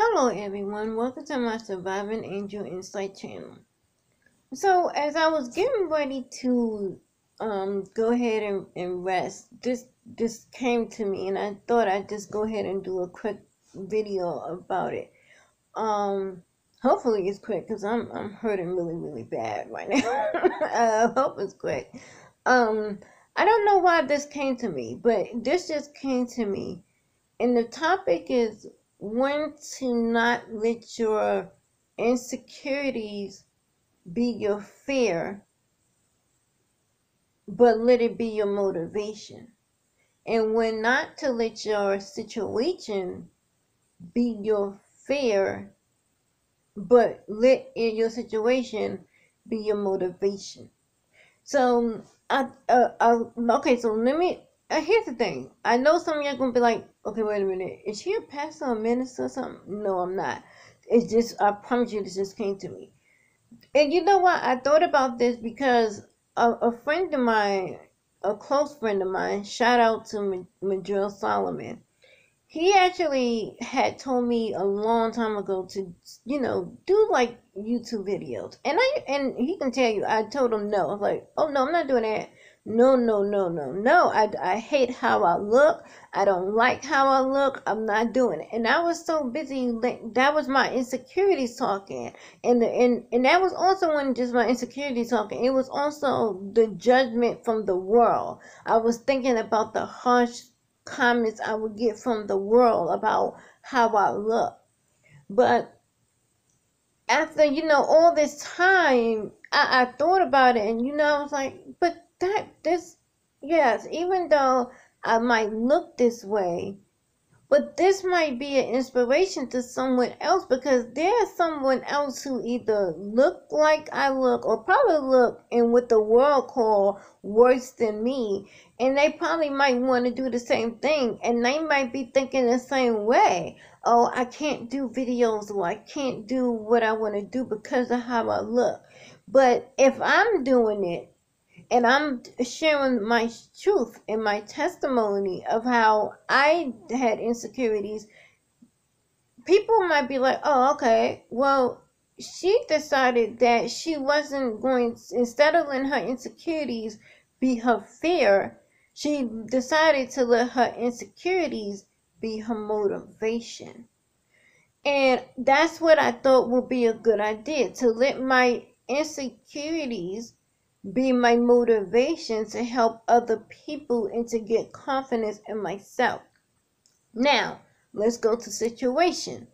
Hello everyone, welcome to my Surviving Angel Insight channel. So as I was getting ready to go ahead and rest, this came to me and I thought I'd just go ahead and do a quick video about it. Hopefully it's quick because I'm hurting really bad right now. I hope it's quick. I don't know why this came to me, but this just came to me. And the topic is when to not let your insecurities be your fear, but let it be your motivation. And when not to let your situation be your fear, but let your situation be your motivation. So, okay, so let me, here's the thing. I know some of y'all gonna be like, okay, wait a minute. Is she a pastor or minister or something? No, I'm not. It's just, I promise you, this just came to me. And you know what? I thought about this because a friend of mine, a close friend of mine, shout out to Madrill Solomon. He actually had told me a long time ago to, do like YouTube videos. And he can tell you, I told him no. I was like, oh no, I'm not doing that. No. I hate how I look. I don't like how I look. I'm not doing it. And I was so busy. That was my insecurities talking. And that was also when just my insecurities talking. It was also the judgment from the world. I was thinking about the harsh comments I would get from the world about how I look. But after, all this time, I thought about it and, I was like, but yes, even though I might look this way, but this might be an inspiration to someone else because there's someone else who either look like I look or probably look in what the world call worse than me. And they probably might want to do the same thing. And they might be thinking the same way. Oh, I can't do videos or I can't do what I want to do because of how I look. But if I'm doing it, and I'm sharing my truth and my testimony of how I had insecurities, people might be like, oh, okay, well, she decided that she wasn't going, instead of letting her insecurities be her fear, she decided to let her insecurities be her motivation. And that's what I thought would be a good idea, to let my insecurities be my motivation to help other people and to get confidence in myself. Now, let's go to situation.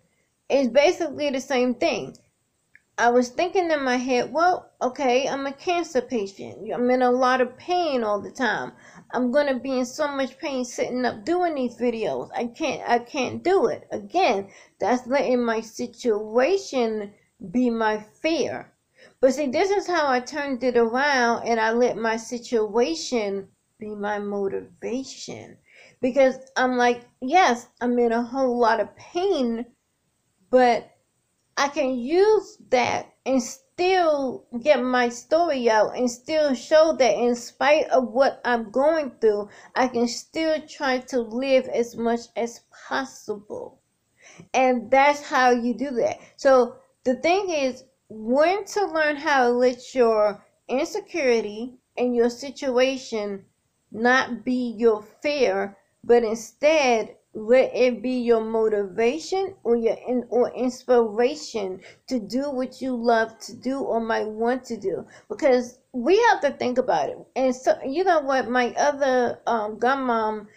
It's basically the same thing. I was thinking in my head, well, okay, I'm a cancer patient. I'm in a lot of pain all the time. I'm going to be in so much pain sitting up doing these videos. I can't do it. Again, that's letting my situation be my fear. But see, this is how I turned it around and I let my situation be my motivation. Because I'm like, yes, I'm in a whole lot of pain, but I can use that and still get my story out and still show that in spite of what I'm going through, I can still try to live as much as possible. And that's how you do that. So the thing is, when to learn how to let your insecurity and your situation not be your fear, but instead let it be your motivation or or inspiration to do what you love to do or might want to do. Because we have to think about it. And so, you know what, my other godmom,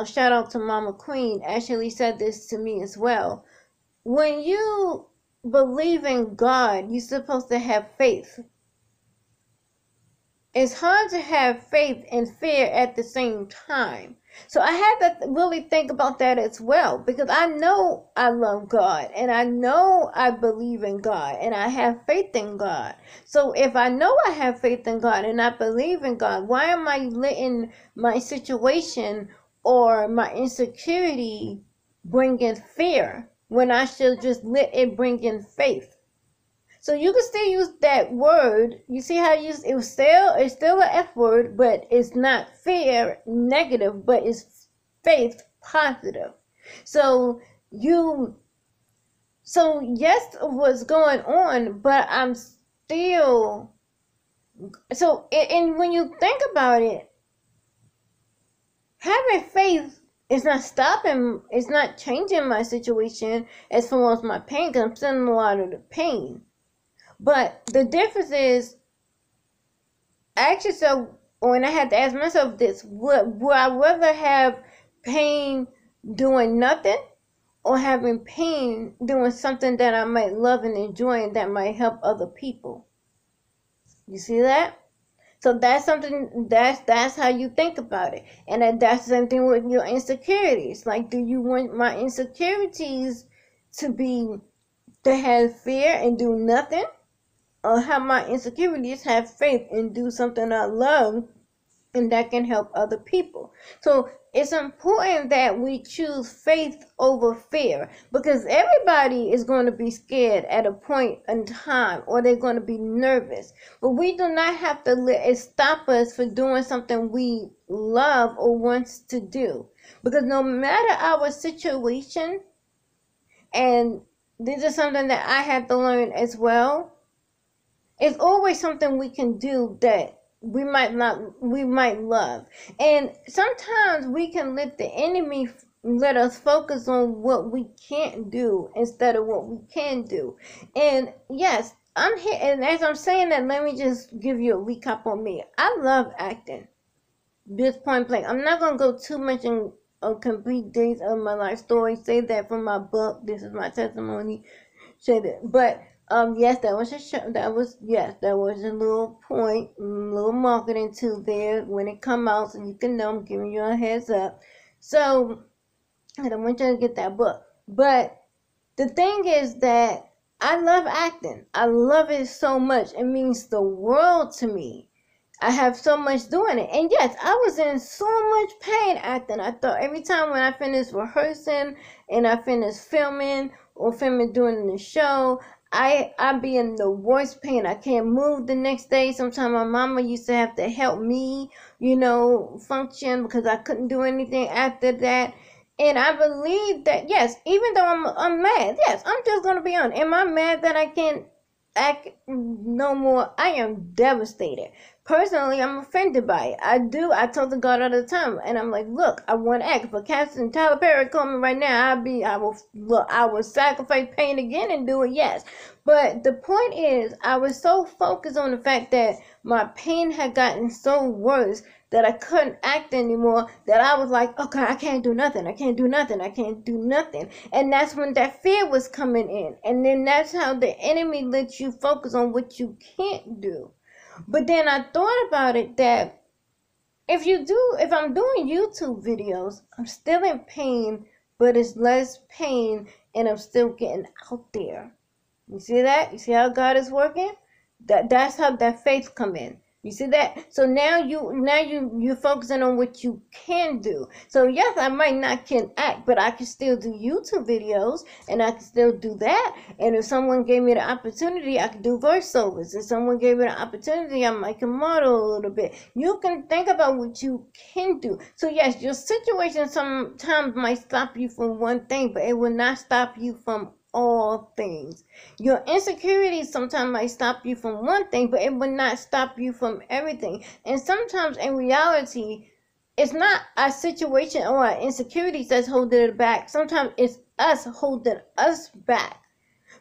shout out to Mama Queen, actually said this to me as well. When you believe in God, you're supposed to have faith. It's hard to have faith and fear at the same time. So I had to really think about that as well, because I know I love God and I know I believe in God and I have faith in God. So if I know I have faith in God and I believe in God, why am I letting my situation or my insecurity bring in fear when I should just let it bring in faith? So you can still use that word. You see how it's still an F word, but it's not fear negative, but it's faith positive. So So yes, what's going on, but I'm still, so, and when you think about it, having faith is not stopping, it's not changing my situation as far as my pain, because I'm still in a lot of the pain. But the difference is, ask yourself, when I had to ask myself this, would I rather have pain doing nothing, or having pain doing something that I might love and enjoy and that might help other people? You see that? So that's something, that's how you think about it. And that's the same thing with your insecurities. Like, do you want my insecurities to have fear and do nothing, or have my insecurities have faith and do something I love and that can help other people? So it's important that we choose faith over fear, because everybody is going to be scared at a point in time, or they're going to be nervous. But we do not have to let it stop us for doing something we love or wants to do. Because no matter our situation, and this is something that I had to learn as well, it's always something we can do that we might love. And sometimes we can let the enemy let us focus on what we can't do instead of what we can do. And yes, I'm here, and as I'm saying that, let me just give you a recap on me. I love acting. This point blank. I'm not gonna go too much in complete days of my life story. Say that from my book. This is my testimony. Say that, but yes, that was a show. That was a little point, little marketing too there when it come out, so you can know I'm giving you a heads up. So I don't want you to get that book. But the thing is that I love acting. I love it so much. It means the world to me. I have so much doing it. And yes, I was in so much pain acting. I thought every time when I finished rehearsing and I finished filming or filming doing the show, I be in the worst pain. I can't move the next day. Sometimes my mama used to have to help me, function, because I couldn't do anything after that. And I believe that, yes, even though I'm mad, yes, I'm just gonna be honest. Am I mad that I can't act no more? I am devastated. Personally, I'm offended by it. I told the God all the time, and I'm like, look, I want to act. If a Captain Tyler Perry coming right now, I will sacrifice pain again and do it, yes. But the point is, I was so focused on the fact that my pain had gotten so worse that I couldn't act anymore, that I was like, okay, I can't do nothing. I can't do nothing. I can't do nothing. And that's when that fear was coming in. And then that's how the enemy lets you focus on what you can't do. But then I thought about it that if I'm doing YouTube videos, I'm still in pain, but it's less pain and I'm still getting out there. You see that? You see how God is working? That's how that faith come in. You see that? So now you're focusing on what you can do. So yes, I might not can act, but I can still do YouTube videos, and I can still do that. And if someone gave me the opportunity, I could do voiceovers. If someone gave me the opportunity, I might can model a little bit. You can think about what you can do. So yes, your situation sometimes might stop you from one thing, but it will not stop you from all things. Your insecurities sometimes might stop you from one thing, but it will not stop you from everything. And sometimes in reality, it's not our situation or our insecurities that's holding it back. Sometimes it's us holding us back.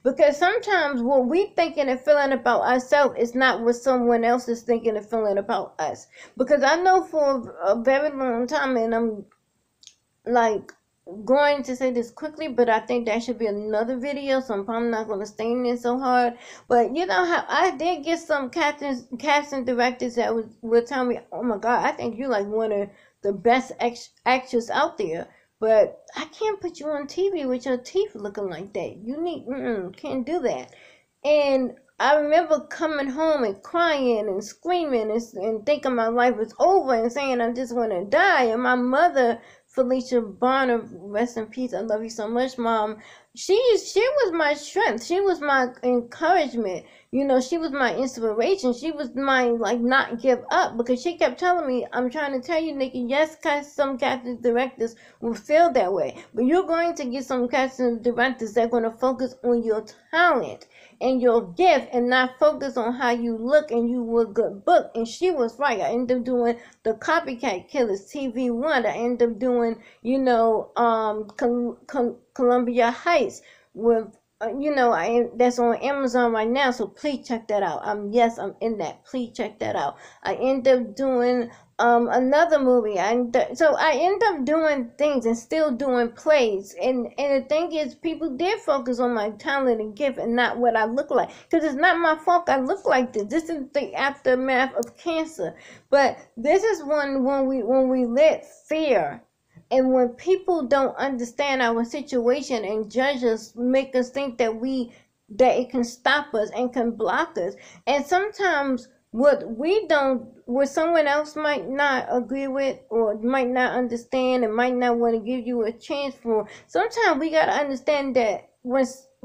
Because sometimes what we thinking and feeling about ourselves is not what someone else is thinking and feeling about us. Because I know for a very long time, and I'm like going to say this quickly, but I think that should be another video, so I'm probably not going to stay in it so hard. But you know how I did get some casting directors that would tell me, oh my God, I think you're like one of the best actors out there, but I can't put you on TV with your teeth looking like that. You can't do that. And I remember coming home and crying and screaming and thinking my life was over and saying I just want to die. And my mother, Felicia Bonner, rest in peace, I love you so much, Mom. she was my strength. She was my encouragement. You know, she was my inspiration. She was my, like, not give up, because she kept telling me, I'm trying to tell you, Nikki, yes, some casting directors will feel that way, but you're going to get some casting directors that are going to focus on your talent and your gift and not focus on how you look and you were a good book. And she was right. I ended up doing The Copycat Killers TV1. I ended up doing, you know, Columbia Heights with, you know, that's on Amazon right now, so please check that out. Yes, I'm in that. Please check that out. I end up doing another movie. So I end up doing things and still doing plays. And the thing is, people did focus on my talent and gift and not what I look like, because it's not my fault I look like this. This is the aftermath of cancer. But this is when we let fear, and when people don't understand our situation and judge us, make us think that it can stop us and can block us. And sometimes what someone else might not agree with or might not understand and might not want to give you a chance for, sometimes we got to understand that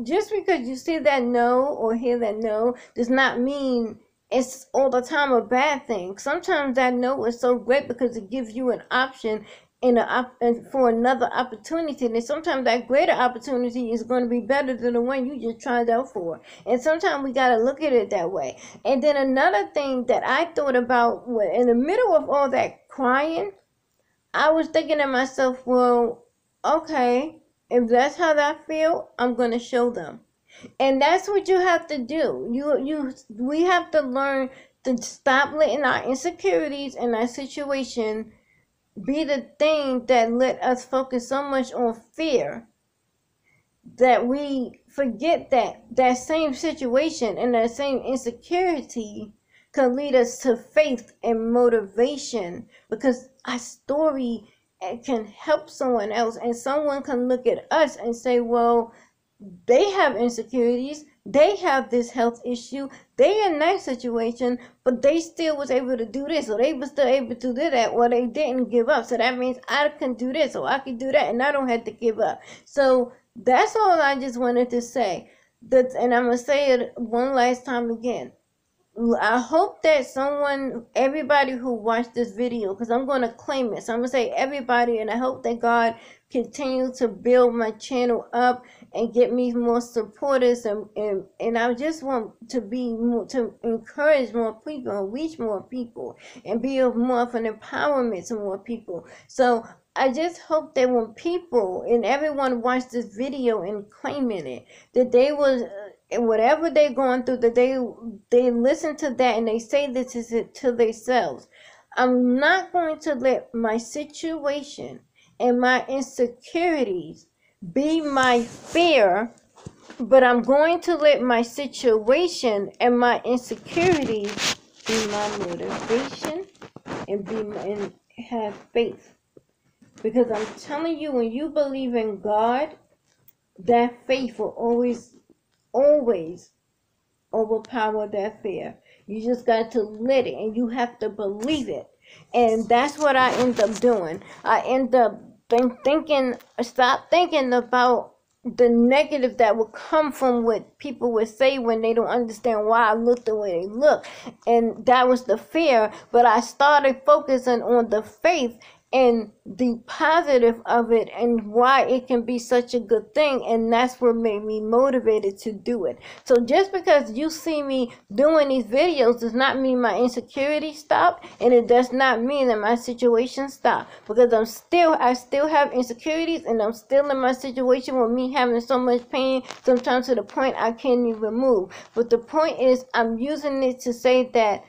just because you see that no or hear that no does not mean it's all the time a bad thing. Sometimes that no is so great because it gives you an option and for another opportunity. And sometimes that greater opportunity is going to be better than the one you just tried out for. And sometimes we got to look at it that way. And then another thing that I thought about, in the middle of all that crying, I was thinking to myself, well, okay, if that's how I feel, I'm going to show them. And that's what you have to do. We have to learn to stop letting our insecurities and our situation be the thing that let us focus so much on fear that we forget that same situation and that same insecurity can lead us to faith and motivation, because our story can help someone else, and someone can look at us and say, well, they have insecurities, they have this health issue, they in that situation, but they still was able to do this, or they was still able to do that, or they didn't give up. So that means I can do this, or I can do that, and I don't have to give up. So that's all I just wanted to say. And I'm going to say it one last time again. I hope that everybody who watched this video, because I'm going to claim it, so I'm going to say everybody, and I hope that God continue to build my channel up and get me more supporters, and I just want to encourage more people and reach more people and be more of an empowerment to more people. So I just hope that when people and everyone watch this video and claiming it, that they was whatever they're going through, that they listen to that and they say this is it to themselves. I'm not going to let my situation and my insecurities be my fear, but I'm going to let my situation and my insecurities be my motivation and have faith. Because I'm telling you, when you believe in God, that faith will always overpower that fear. You just got to let it, and you have to believe it. And that's what I end up doing. I end up stop thinking about the negative that will come from what people would say when they don't understand why I look the way they look. And that was the fear. But I started focusing on the faith and the positive of it and why it can be such a good thing, and that's what made me motivated to do it. So just because you see me doing these videos does not mean my insecurity stopped, and it does not mean that my situation stopped, because I still have insecurities, and I'm still in my situation with me having so much pain, sometimes to the point I can't even move. But the point is, I'm using it to say that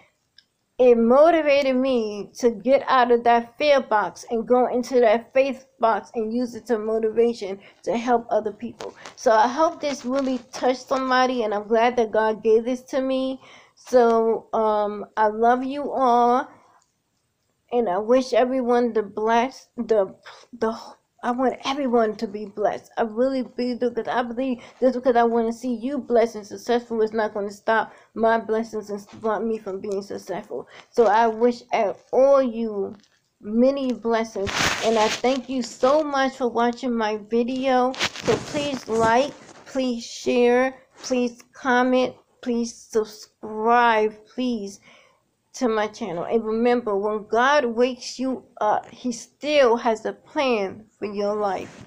it motivated me to get out of that fear box and go into that faith box and use it to motivation to help other people. So I hope this really touched somebody, and I'm glad that God gave this to me. So I love you all, and I wish everyone I want everyone to be blessed. I really do, because I believe just because I want to see you blessed and successful is not going to stop my blessings and stop me from being successful. So I wish all you many blessings. And I thank you so much for watching my video. So please like, please share, please comment, please subscribe, please, to my channel. And remember, when God wakes you up, He still has a plan for your life.